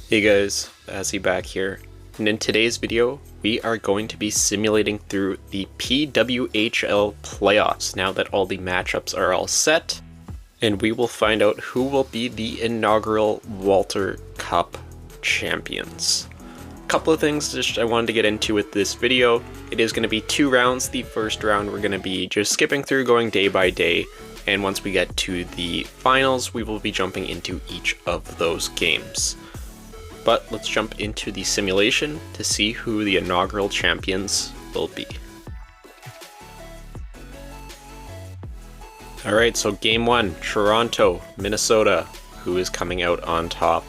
Hey guys, Azzy back here, and in today's video, we are going to be simulating through the PWHL playoffs now that all the matchups are all set, and we will find out who will be the inaugural Walter Cup champions. A couple of things I wanted to get into with this video. It is going to be 2 rounds. The first round we're going to be just skipping through, going day by day, and once we get to the finals, we will be jumping into each of those games. But let's jump into the simulation to see who the inaugural champions will be. Alright, so game 1, Toronto, Minnesota, who is coming out on top.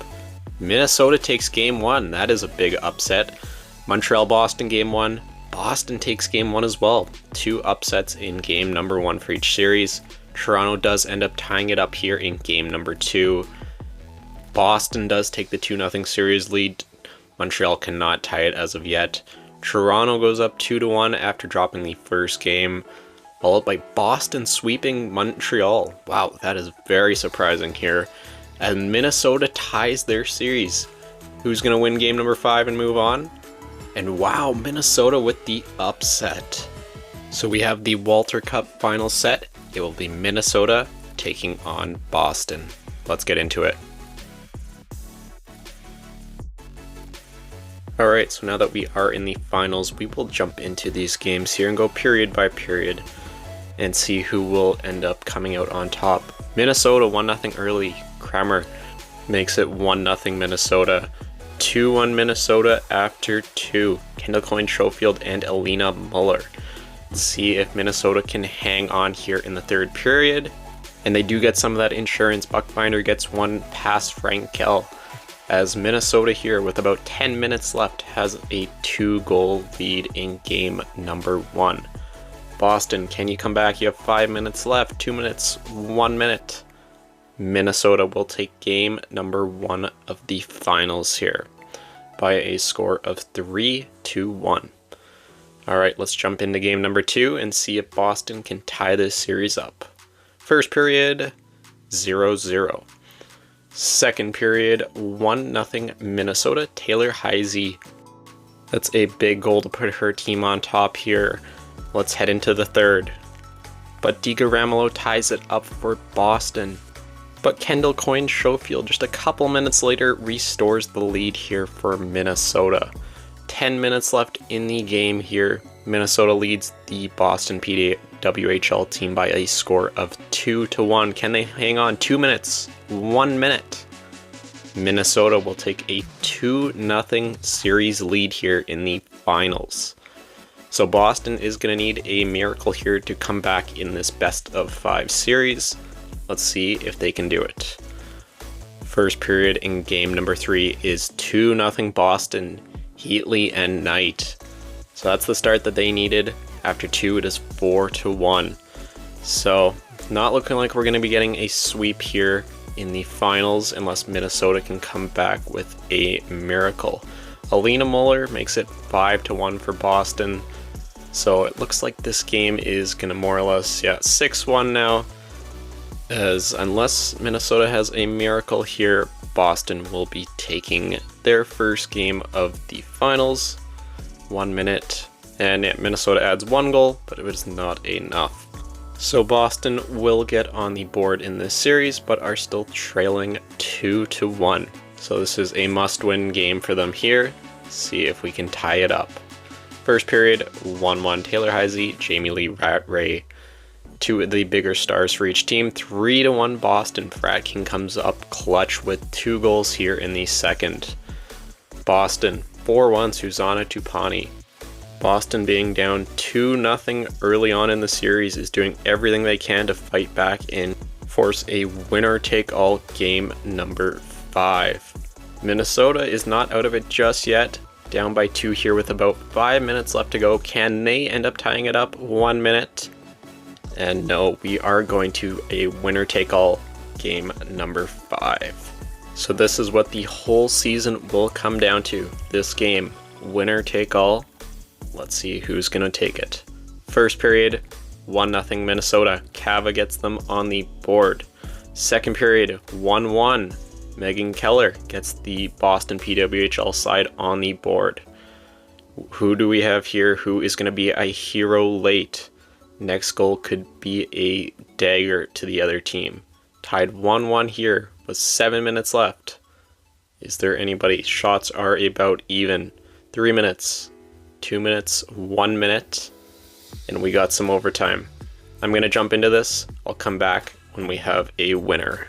Minnesota takes game 1, that is a big upset. Montreal, Boston game 1, Boston takes game 1 as well. 2 upsets in game number 1 for each series. Toronto does end up tying it up here in game number 2. Boston does take the 2-0 series lead. Montreal cannot tie it as of yet. Toronto goes up 2-1 after dropping the first game, followed by Boston sweeping Montreal. Wow, that is very surprising here. And Minnesota ties their series. Who's going to win game number 5 and move on? And wow, Minnesota with the upset. So we have the Walter Cup final set. It will be Minnesota taking on Boston. Let's get into it. Alright, so now that we are in the finals, we will jump into these games here and go period by period and see who will end up coming out on top. Minnesota 1-0 early. Kramer makes it 1-0 Minnesota. 2-1 Minnesota after 2. Kendall Coyne-Schofield and Elena Muller. Let's see if Minnesota can hang on here in the third period. And they do get some of that insurance. Buckbinder gets one past Frankel, as Minnesota here with about 10 minutes left has a 2-goal lead in game number 1. Boston, can you come back? You have 5 minutes left, 2 minutes, 1 minute. Minnesota will take game number 1 of the finals here by a score of 3-1. Alright, let's jump into game number 2 and see if Boston can tie this series up. First period, 0-0. Second period, 1-0 Minnesota. Taylor Heise. That's a big goal to put her team on top here. Let's head into the third. But DiGaramolo ties it up for Boston. But Kendall Coyne-Schofield just a couple minutes later restores the lead here for Minnesota. 10 minutes left in the game here. Minnesota leads the Boston PWHL team by a score of 2-1. Can they hang on? 2 minutes, 1 minute. Minnesota will take a 2-0 series lead here in the finals. So Boston is going to need a miracle here to come back in this best of 5 series. Let's see if they can do it. First period in game number 3 is 2-0 Boston. Heatley and Knight. So that's the start that they needed. After 2, it is 4-1. So not looking like we're going to be getting a sweep here in the finals unless Minnesota can come back with a miracle. Elena Muller makes it 5-1 for Boston. So it looks like this game is going to more or less, 6-1 now. As unless Minnesota has a miracle here, Boston will be taking their first game of the finals. 1 minute, and Minnesota adds 1 goal, but it was not enough. So Boston will get on the board in this series, but are still trailing 2-1. So this is a must-win game for them here. See if we can tie it up. First period, 1-1 Taylor Heise, Jamie Lee Ray. 2 of the bigger stars for each team. 3-1 Boston. Fratkin comes up clutch with 2 goals here in the second. Boston 4-1 Susanna Tupani. Boston being down 2-0 early on in the series is doing everything they can to fight back and force a winner-take-all game number 5. Minnesota is not out of it just yet. Down by 2 here with about 5 minutes left to go. Can they end up tying it up? 1 minute. And no, we are going to a winner-take-all game number 5. So this is what the whole season will come down to. This game, winner-take-all. Let's see who's going to take it. First period, 1-0 Minnesota. Cava gets them on the board. Second period, 1-1. Megan Keller gets the Boston PWHL side on the board. Who do we have here who is going to be a hero late? Next goal could be a dagger to the other team. Tied 1-1 here with 7 minutes left. Is there anybody? Shots are about even. 3 minutes, 2 minutes, 1 minute, and we got some overtime. I'm going to jump into this. I'll come back when we have a winner.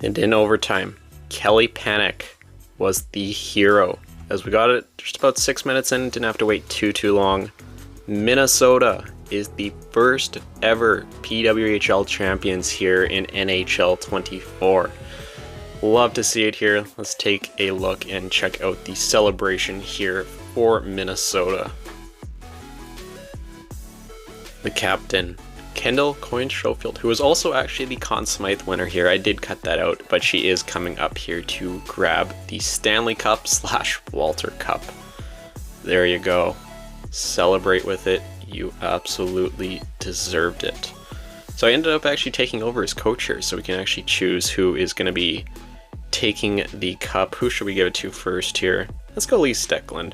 And in overtime, Kelly Panic was the hero. As we got it just about 6 minutes in, didn't have to wait too long. Minnesota is the first ever PWHL champions here in NHL 24. Love to see it here. Let's take a look and check out the celebration here for Minnesota. The captain, Kendall Coyne-Schofield, who is also actually the Conn Smythe winner here. I did cut that out, but she is coming up here to grab the Stanley Cup / Walter Cup. There you go. Celebrate with it. You absolutely deserved it. So I ended up actually taking over as coach here, so we can actually choose who is going to be taking the cup. Who should we give it to first here? Let's go Lee Steckland.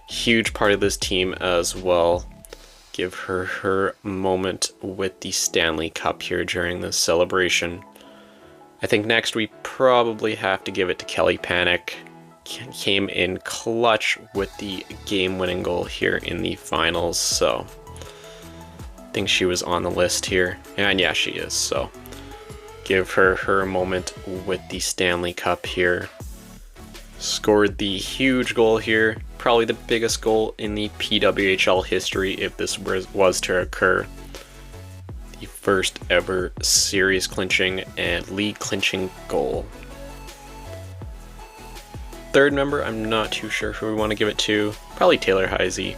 Huge part of this team as well. Give her moment with the Stanley Cup here during this celebration. I think next we probably have to give it to Kelly Panic. Came in clutch with the game-winning goal here in the finals, so I think she was on the list here, and yeah, she is. So give her moment with the Stanley Cup here. Scored the huge goal here, probably the biggest goal in the PWHL history if this was to occur. The first ever series clinching and league clinching goal. Third member, I'm not too sure who we want to give it to. Probably Taylor Heisey.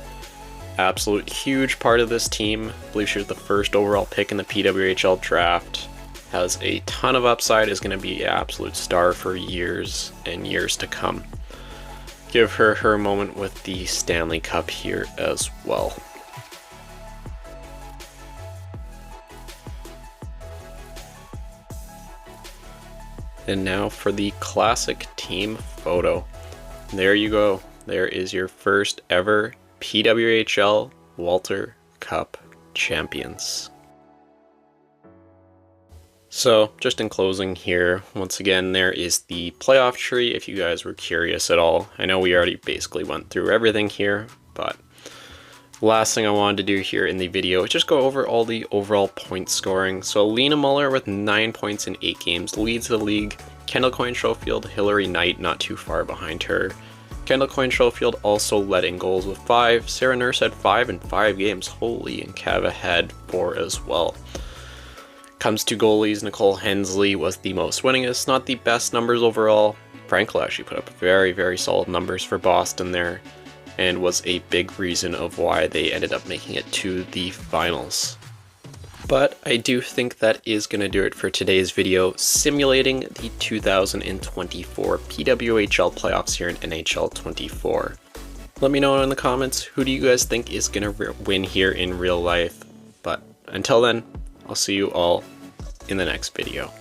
Absolute huge part of this team. I believe she was the first overall pick in the PWHL draft. Has a ton of upside, is going to be an absolute star for years and years to come. Give her moment with the Stanley Cup here as well. And now for the classic team photo. There you go. There is your first ever PWHL Walter Cup champions. So just in closing here, once again, there is the playoff tree if you guys were curious at all. I know we already basically went through everything here, but last thing I wanted to do here in the video is just go over all the overall point scoring. So Lena Muller with 9 points in 8 games leads the league. Kendall Coyne-Schofield, Hillary Knight not too far behind her. Kendall Coyne-Schofield also led in goals with 5. Sarah Nurse had 5 in 5 games. Holy, and Kava had 4 as well. Comes to goalies, Nicole Hensley was the most winningest. Not the best numbers overall. Frankel actually put up very solid numbers for Boston there, and was a big reason of why they ended up making it to the finals. But I do think that is going to do it for today's video, simulating the 2024 PWHL playoffs here in NHL 24. Let me know in the comments, who do you guys think is going to win here in real life? But until then, I'll see you all in the next video.